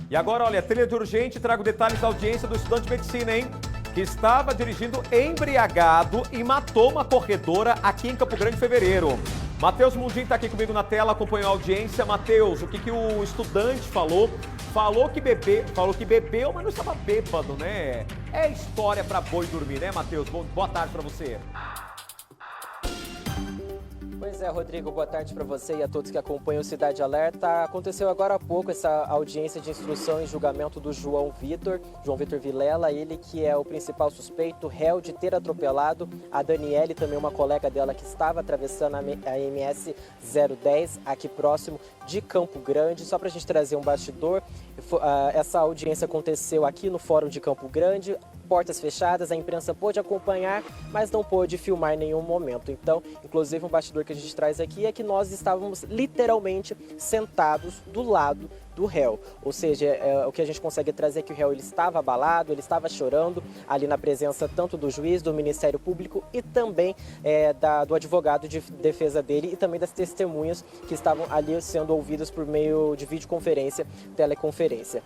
E agora, olha, trilha de urgente, trago detalhes da audiência do estudante de medicina, hein? Que estava dirigindo embriagado e matou uma corredora aqui em Campo Grande em fevereiro. Matheus Mundim está aqui comigo na tela, acompanhou a audiência. Matheus, o que o estudante falou? Falou que bebeu, mas não estava bêbado, né? É história para boi dormir, né, Matheus? Boa tarde para você. Pois é, Rodrigo, boa tarde para você e a todos que acompanham o Cidade Alerta. Aconteceu agora há pouco essa audiência de instrução e julgamento do João Vitor Vilela, ele que é o principal suspeito, réu de ter atropelado a Daniele, também uma colega dela que estava atravessando a MS 010 aqui próximo de Campo Grande. Só para a gente trazer um bastidor, essa audiência aconteceu aqui no Fórum de Campo Grande, portas fechadas, a imprensa pôde acompanhar, mas não pôde filmar em nenhum momento. Então, inclusive um bastidor que a gente traz aqui é que nós estávamos literalmente sentados do lado do réu, ou seja, o que a gente consegue trazer é que o réu ele estava abalado, ele estava chorando ali na presença tanto do juiz, do Ministério Público e também do advogado de defesa dele e também das testemunhas que estavam ali sendo ouvidas por meio de videoconferência, teleconferência.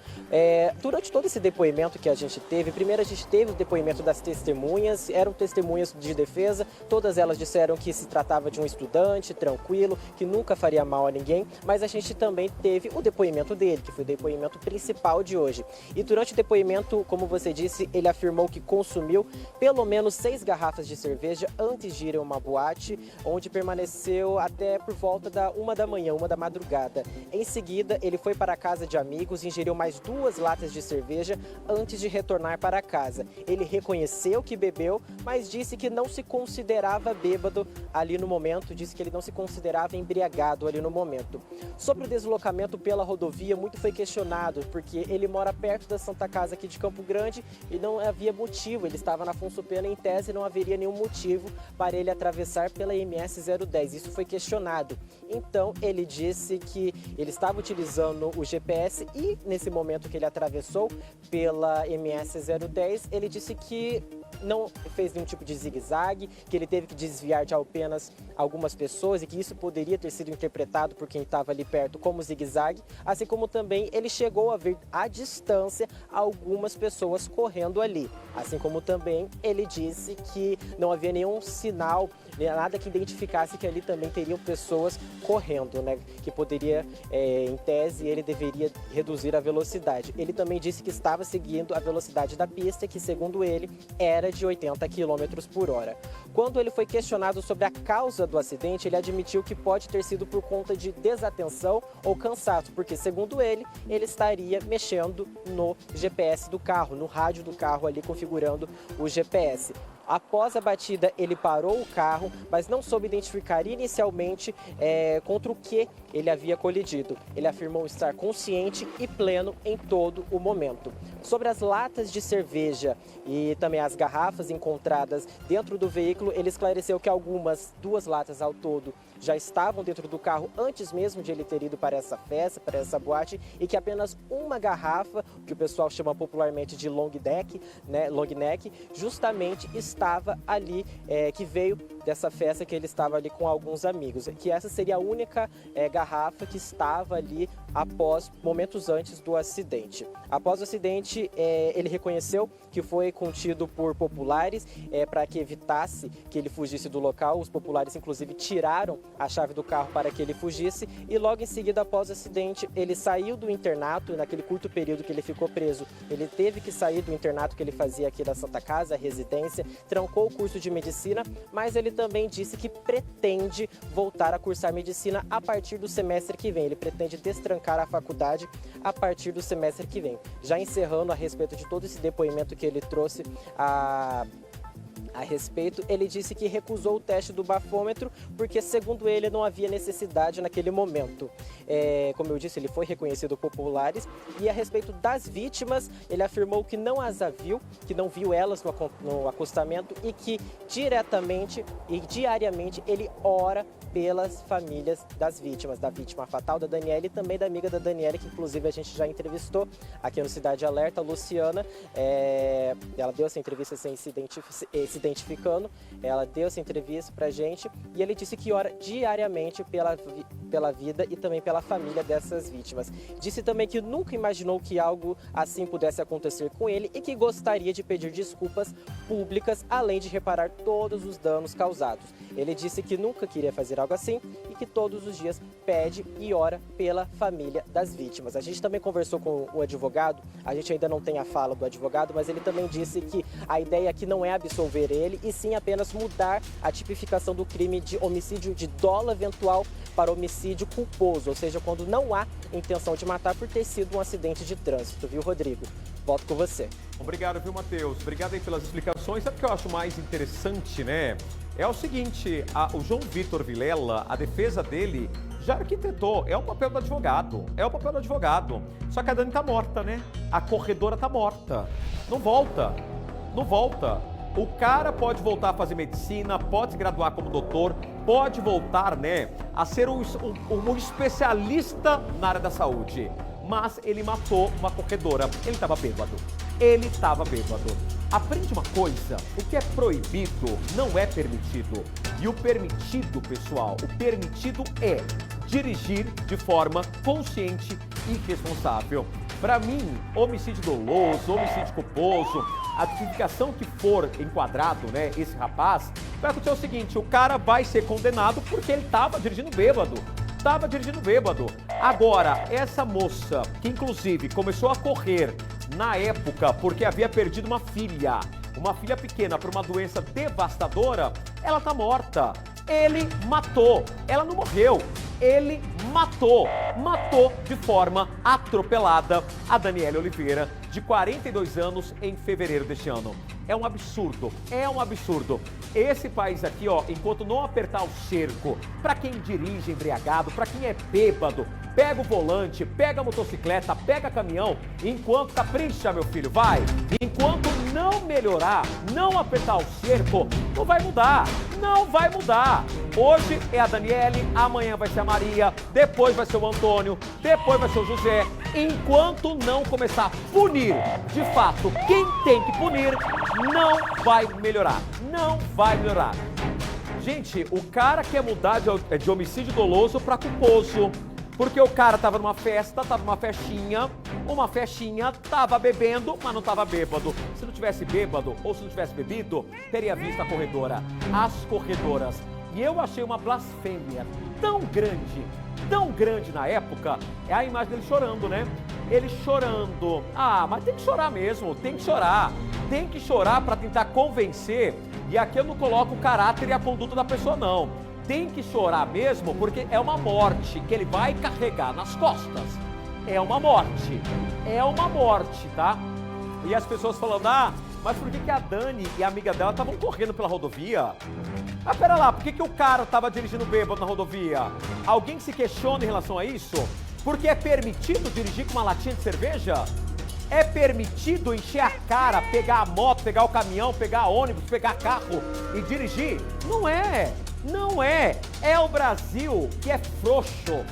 Durante todo esse depoimento que a gente teve, primeiro a gente teve o depoimento das testemunhas, eram testemunhas de defesa, todas elas disseram que se tratava de um estudante tranquilo, que nunca faria mal a ninguém, mas a gente também teve o depoimento dele, que foi o depoimento principal de hoje. E durante o depoimento, como você disse, ele afirmou que consumiu pelo menos 6 garrafas de cerveja antes de ir a uma boate, onde permaneceu até por volta da 1 da manhã, 1 da madrugada. Em seguida, ele foi para a casa de amigos, ingeriu mais 2 latas de cerveja antes de retornar para casa. Ele reconheceu que bebeu, mas disse que não se considerava bêbado ali no momento, disse que ele não se considerava embriagado ali no momento. Sobre o deslocamento pela rodovia, muito foi questionado, porque ele mora perto da Santa Casa aqui de Campo Grande e não havia motivo, ele estava na Afonso Pena em tese, não haveria nenhum motivo para ele atravessar pela MS 010, isso foi questionado. Então ele disse que ele estava utilizando o GPS e nesse momento que ele atravessou pela MS 010, ele disse que não fez nenhum tipo de zigue-zague, que ele teve que desviar de apenas algumas pessoas e que isso poderia ter sido interpretado por quem estava ali perto como zigue-zague, assim como também ele chegou a ver à distância algumas pessoas correndo ali, assim como também ele disse que não havia nenhum sinal, nada que identificasse que ali também teriam pessoas correndo, né? Que poderia, em tese, ele deveria reduzir a velocidade. Ele também disse que estava seguindo a velocidade da pista, que segundo ele era de 80 km por hora. Quando ele foi questionado sobre a causa do acidente, ele admitiu que pode ter sido por conta de desatenção ou cansaço, porque segundo ele estaria mexendo no GPS do carro, no rádio do carro ali configurando o GPS. Após a batida, ele parou o carro, mas não soube identificar inicialmente contra o que ele havia colidido. Ele afirmou estar consciente e pleno em todo o momento. Sobre as latas de cerveja e também as garrafas encontradas dentro do veículo, ele esclareceu que algumas, 2 latas ao todo, já estavam dentro do carro antes mesmo de ele ter ido para essa festa, para essa boate, e que apenas uma garrafa, que o pessoal chama popularmente de long neck, justamente estava ali, que veio dessa festa que ele estava ali com alguns amigos, que essa seria a única garrafa que estava ali momentos antes do acidente. Após o acidente, ele reconheceu que foi contido por populares para que evitasse que ele fugisse do local. Os populares, inclusive, tiraram a chave do carro para que ele fugisse e logo em seguida, após o acidente, ele saiu do internato. Naquele curto período que ele ficou preso, ele teve que sair do internato que ele fazia aqui da Santa Casa, a residência, trancou o curso de medicina, mas ele também disse que pretende voltar a cursar medicina a partir do semestre que vem. Ele pretende destrancar a faculdade a partir do semestre que vem. Já encerrando a respeito de todo esse depoimento que ele trouxe a respeito, ele disse que recusou o teste do bafômetro porque, segundo ele, não havia necessidade naquele momento. Como eu disse, ele foi reconhecido por populares e, a respeito das vítimas, ele afirmou que não as viu, que não viu elas no acostamento e que diretamente e diariamente ele ora pelas famílias das vítimas, da vítima fatal da Daniele e também da amiga da Daniele, que inclusive a gente já entrevistou aqui no Cidade Alerta, a Luciana. Ela deu essa entrevista sem se identificar, identificando. Ela deu essa entrevista pra gente e ele disse que ora diariamente pela vida e também pela família dessas vítimas. Disse também que nunca imaginou que algo assim pudesse acontecer com ele e que gostaria de pedir desculpas públicas, além de reparar todos os danos causados. Ele disse que nunca queria fazer algo assim e que todos os dias pede e ora pela família das vítimas. A gente também conversou com o advogado, a gente ainda não tem a fala do advogado, mas ele também disse que a ideia aqui não é absolver ele, e sim apenas mudar a tipificação do crime de homicídio de dolo eventual para homicídio culposo, ou seja, quando não há intenção de matar por ter sido um acidente de trânsito, viu, Rodrigo? Volto com você. Obrigado, viu, Matheus? Obrigado aí pelas explicações. Sabe o que eu acho mais interessante, né? É o seguinte, o João Vitor Vilela, a defesa dele já arquitetou, é o papel do advogado, Só que a Dani tá morta, né? A corredora tá morta. Não volta. O cara pode voltar a fazer medicina, pode se graduar como doutor, pode voltar, né, a ser um especialista na área da saúde. Mas ele matou uma corredora. Ele estava bêbado. Aprende uma coisa, o que é proibido não é permitido. E o permitido, pessoal, é dirigir de forma consciente e responsável. Para mim, homicídio doloso, homicídio culposo, a tipificação que for enquadrado, né, esse rapaz, vai acontecer o seguinte, o cara vai ser condenado porque ele estava dirigindo bêbado. Agora, essa moça, que inclusive começou a correr na época porque havia perdido uma filha pequena por uma doença devastadora, ela tá morta. Ele matou, ela não morreu. Ele matou de forma atropelada a Daniele Oliveira, de 42 anos, em fevereiro deste ano. É um absurdo. Esse país aqui, ó, enquanto não apertar o cerco, para quem dirige embriagado, para quem é bêbado, pega o volante, pega a motocicleta, pega caminhão, enquanto capricha, meu filho, vai. Enquanto não melhorar, não apertar o cerco, não vai mudar. Hoje é a Daniele, amanhã vai ser a Maria, depois vai ser o Antônio, depois vai ser o José. Enquanto não começar a punir, de fato, quem tem que punir, não vai melhorar. Gente, o cara quer mudar de homicídio doloso para culposo. Porque o cara tava numa festa, uma festinha, tava bebendo, mas não tava bêbado. Se não tivesse bêbado ou se não tivesse bebido, teria visto as corredoras. E eu achei uma blasfêmia tão grande na época, é a imagem dele chorando, né? Ele chorando. Mas tem que chorar mesmo, tem que chorar para tentar convencer. E aqui eu não coloco o caráter e a conduta da pessoa, não. Tem que chorar mesmo, porque é uma morte que ele vai carregar nas costas. É uma morte, tá? E as pessoas falando, mas por que a Dani e a amiga dela estavam correndo pela rodovia? Pera lá, por que o cara estava dirigindo bêbado na rodovia? Alguém se questiona em relação a isso? Porque é permitido dirigir com uma latinha de cerveja? É permitido encher a cara, pegar a moto, pegar o caminhão, pegar ônibus, pegar carro e dirigir? Não é. É o Brasil que é frouxo.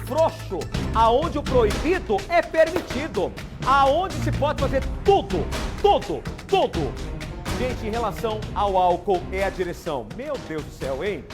Frouxo. Aonde o proibido é permitido. Aonde se pode fazer tudo. Gente, em relação ao álcool, é a direção. Meu Deus do céu, hein?